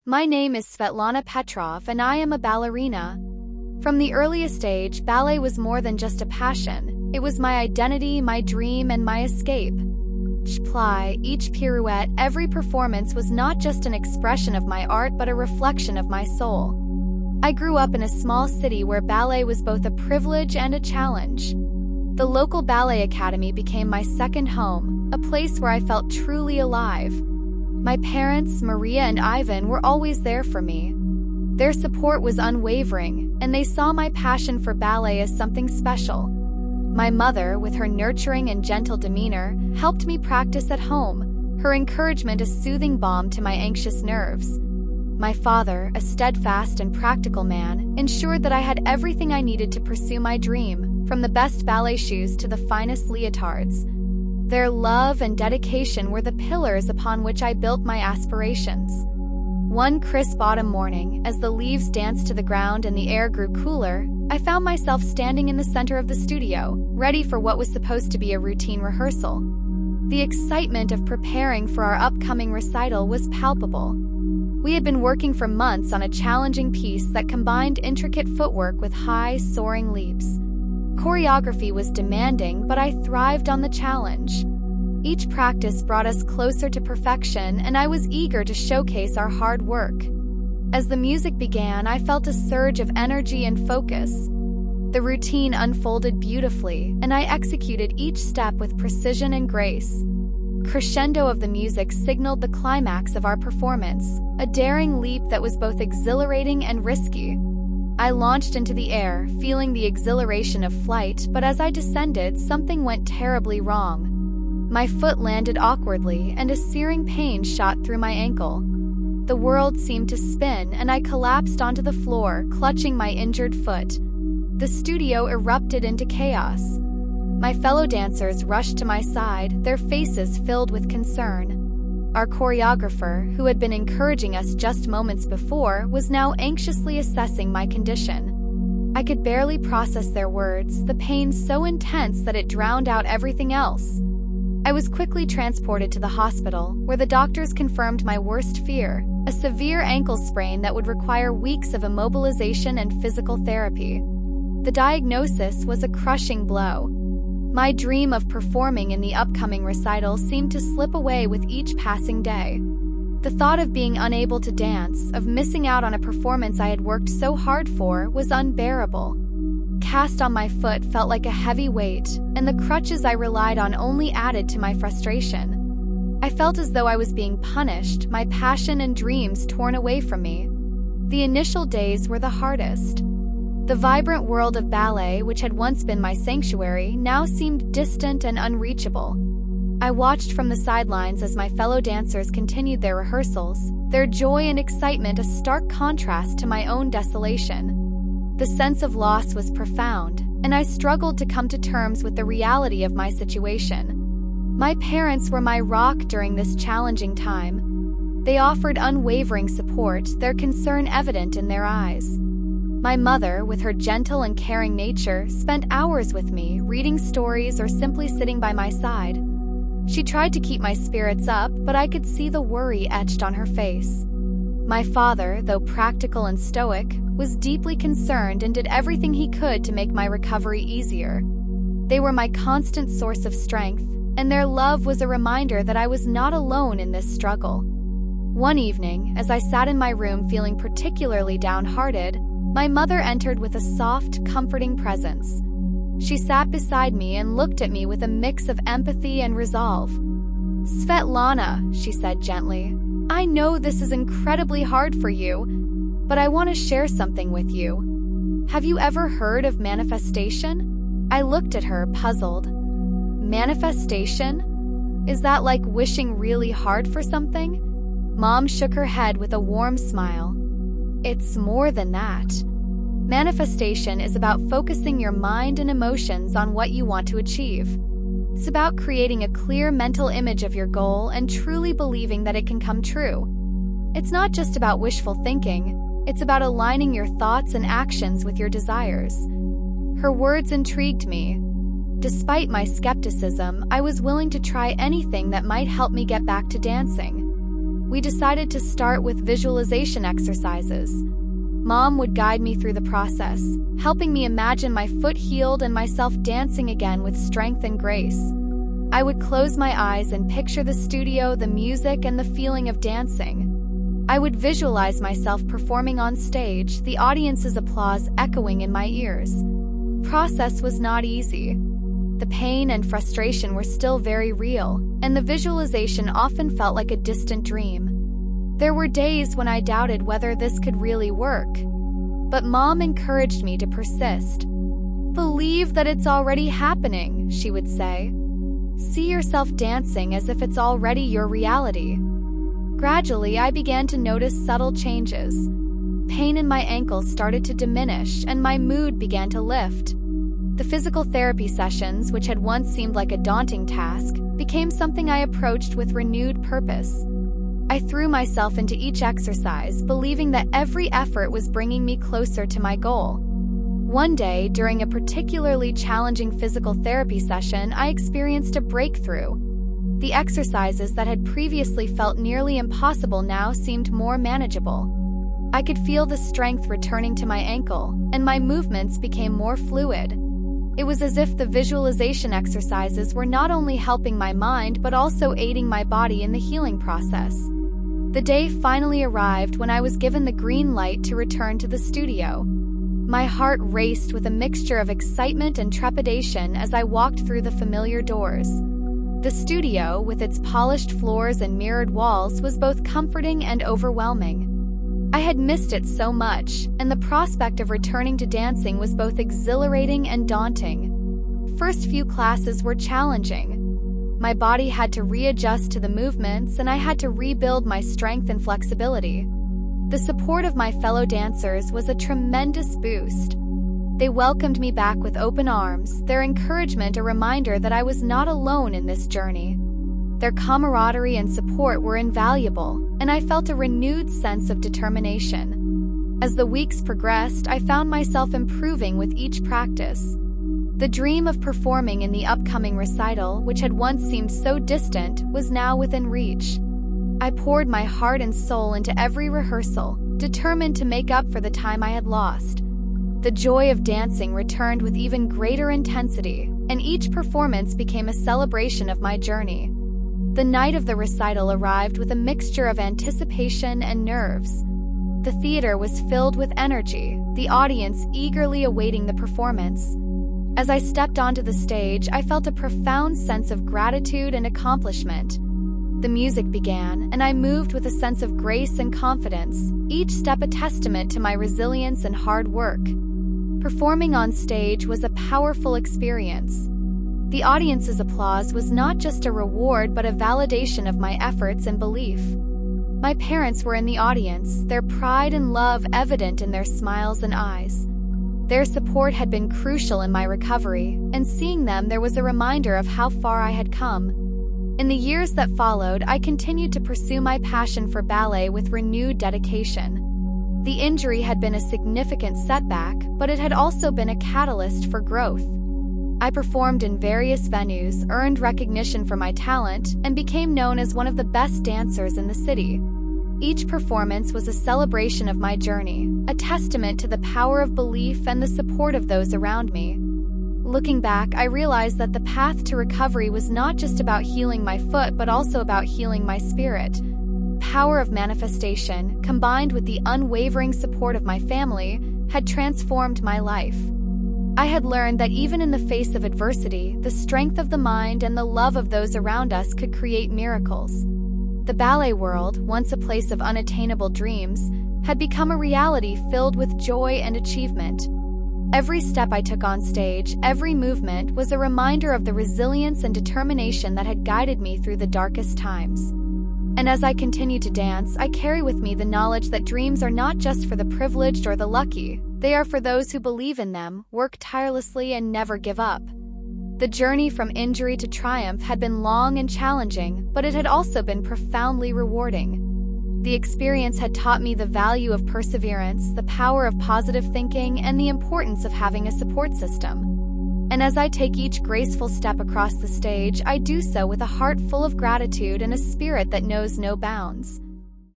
My name is Svetlana Petrov and I am a ballerina. From the earliest age, ballet was more than just a passion. It was my identity, my dream, and my escape. Each plie, each pirouette, every performance was not just an expression of my art but a reflection of my soul. I grew up in a small city where ballet was both a privilege and a challenge. The local ballet academy became my second home, a place where I felt truly alive. My parents, Maria and Ivan, were always there for me. Their support was unwavering, and they saw my passion for ballet as something special. My mother, with her nurturing and gentle demeanor, helped me practice at home, her encouragement a soothing balm to my anxious nerves. My father, a steadfast and practical man, ensured that I had everything I needed to pursue my dream, from the best ballet shoes to the finest leotards. Their love and dedication were the pillars upon which I built my aspirations. One crisp autumn morning, as the leaves danced to the ground and the air grew cooler, I found myself standing in the center of the studio, ready for what was supposed to be a routine rehearsal. The excitement of preparing for our upcoming recital was palpable. We had been working for months on a challenging piece that combined intricate footwork with high, soaring leaps. Choreography was demanding, but I thrived on the challenge. Each practice brought us closer to perfection, and I was eager to showcase our hard work. As the music began, I felt a surge of energy and focus. The routine unfolded beautifully, and I executed each step with precision and grace. Crescendo of the music signaled the climax of our performance, a daring leap that was both exhilarating and risky. I launched into the air, feeling the exhilaration of flight, but as I descended, something went terribly wrong. My foot landed awkwardly, and a searing pain shot through my ankle. The world seemed to spin, and I collapsed onto the floor, clutching my injured foot. The studio erupted into chaos. My fellow dancers rushed to my side, their faces filled with concern. Our choreographer, who had been encouraging us just moments before, was now anxiously assessing my condition. I could barely process their words, the pain so intense that it drowned out everything else. I was quickly transported to the hospital, where the doctors confirmed my worst fear, a severe ankle sprain that would require weeks of immobilization and physical therapy. The diagnosis was a crushing blow. My dream of performing in the upcoming recital seemed to slip away with each passing day. The thought of being unable to dance, of missing out on a performance I had worked so hard for, was unbearable. Cast on my foot felt like a heavy weight, and the crutches I relied on only added to my frustration. I felt as though I was being punished, my passion and dreams torn away from me. The initial days were the hardest. The vibrant world of ballet, which had once been my sanctuary, now seemed distant and unreachable. I watched from the sidelines as my fellow dancers continued their rehearsals, their joy and excitement a stark contrast to my own desolation. The sense of loss was profound, and I struggled to come to terms with the reality of my situation. My parents were my rock during this challenging time. They offered unwavering support, their concern evident in their eyes. My mother, with her gentle and caring nature, spent hours with me, reading stories or simply sitting by my side. She tried to keep my spirits up, but I could see the worry etched on her face. My father, though practical and stoic, was deeply concerned and did everything he could to make my recovery easier. They were my constant source of strength, and their love was a reminder that I was not alone in this struggle. One evening, as I sat in my room feeling particularly downhearted, my mother entered with a soft, comforting presence. She sat beside me and looked at me with a mix of empathy and resolve. "Svetlana," she said gently, "I know this is incredibly hard for you, but I want to share something with you. Have you ever heard of manifestation?" I looked at her, puzzled. Manifestation? Is that like wishing really hard for something? Mom shook her head with a warm smile. It's more than that. Manifestation is about focusing your mind and emotions on what you want to achieve. It's about creating a clear mental image of your goal and truly believing that it can come true. It's not just about wishful thinking, it's about aligning your thoughts and actions with your desires. Her words intrigued me. Despite my skepticism, I was willing to try anything that might help me get back to dancing. we decided to start with visualization exercises. Mom would guide me through the process, helping me imagine my foot healed and myself dancing again with strength and grace. I would close my eyes and picture the studio, the music, and the feeling of dancing. I would visualize myself performing on stage, the audience's applause echoing in my ears. Process was not easy. The pain and frustration were still very real, and the visualization often felt like a distant dream. There were days when I doubted whether this could really work. But Mom encouraged me to persist. "Believe that it's already happening," she would say. "See yourself dancing as if it's already your reality." Gradually, I began to notice subtle changes. Pain in my ankles started to diminish, and my mood began to lift. The physical therapy sessions, which had once seemed like a daunting task, became something I approached with renewed purpose. I threw myself into each exercise, believing that every effort was bringing me closer to my goal. One day, during a particularly challenging physical therapy session, I experienced a breakthrough. The exercises that had previously felt nearly impossible now seemed more manageable. I could feel the strength returning to my ankle, and my movements became more fluid. It was as if the visualization exercises were not only helping my mind but also aiding my body in the healing process. The day finally arrived when I was given the green light to return to the studio. My heart raced with a mixture of excitement and trepidation as I walked through the familiar doors. The studio, with its polished floors and mirrored walls, was both comforting and overwhelming. I had missed it so much, and the prospect of returning to dancing was both exhilarating and daunting. First few classes were challenging. My body had to readjust to the movements, and I had to rebuild my strength and flexibility. The support of my fellow dancers was a tremendous boost. They welcomed me back with open arms, their encouragement a reminder that I was not alone in this journey. Their camaraderie and support were invaluable, and I felt a renewed sense of determination. As the weeks progressed, I found myself improving with each practice. The dream of performing in the upcoming recital, which had once seemed so distant, was now within reach. I poured my heart and soul into every rehearsal, determined to make up for the time I had lost. The joy of dancing returned with even greater intensity, and each performance became a celebration of my journey. The night of the recital arrived with a mixture of anticipation and nerves. The theater was filled with energy, the audience eagerly awaiting the performance. As I stepped onto the stage, I felt a profound sense of gratitude and accomplishment. The music began, and I moved with a sense of grace and confidence, each step a testament to my resilience and hard work. Performing on stage was a powerful experience. The audience's applause was not just a reward but a validation of my efforts and belief. My parents were in the audience, their pride and love evident in their smiles and eyes. Their support had been crucial in my recovery, and seeing them there was a reminder of how far I had come. In the years that followed, I continued to pursue my passion for ballet with renewed dedication. The injury had been a significant setback, but it had also been a catalyst for growth. I performed in various venues, earned recognition for my talent, and became known as one of the best dancers in the city. Each performance was a celebration of my journey, a testament to the power of belief and the support of those around me. Looking back, I realized that the path to recovery was not just about healing my foot but also about healing my spirit. Power of manifestation, combined with the unwavering support of my family, had transformed my life. I had learned that even in the face of adversity, the strength of the mind and the love of those around us could create miracles. The ballet world, once a place of unattainable dreams, had become a reality filled with joy and achievement. Every step I took on stage, every movement, was a reminder of the resilience and determination that had guided me through the darkest times. And as I continue to dance, I carry with me the knowledge that dreams are not just for the privileged or the lucky. They are for those who believe in them, work tirelessly, and never give up. The journey from injury to triumph had been long and challenging, but it had also been profoundly rewarding. The experience had taught me the value of perseverance, the power of positive thinking, and the importance of having a support system. And as I take each graceful step across the stage, I do so with a heart full of gratitude and a spirit that knows no bounds.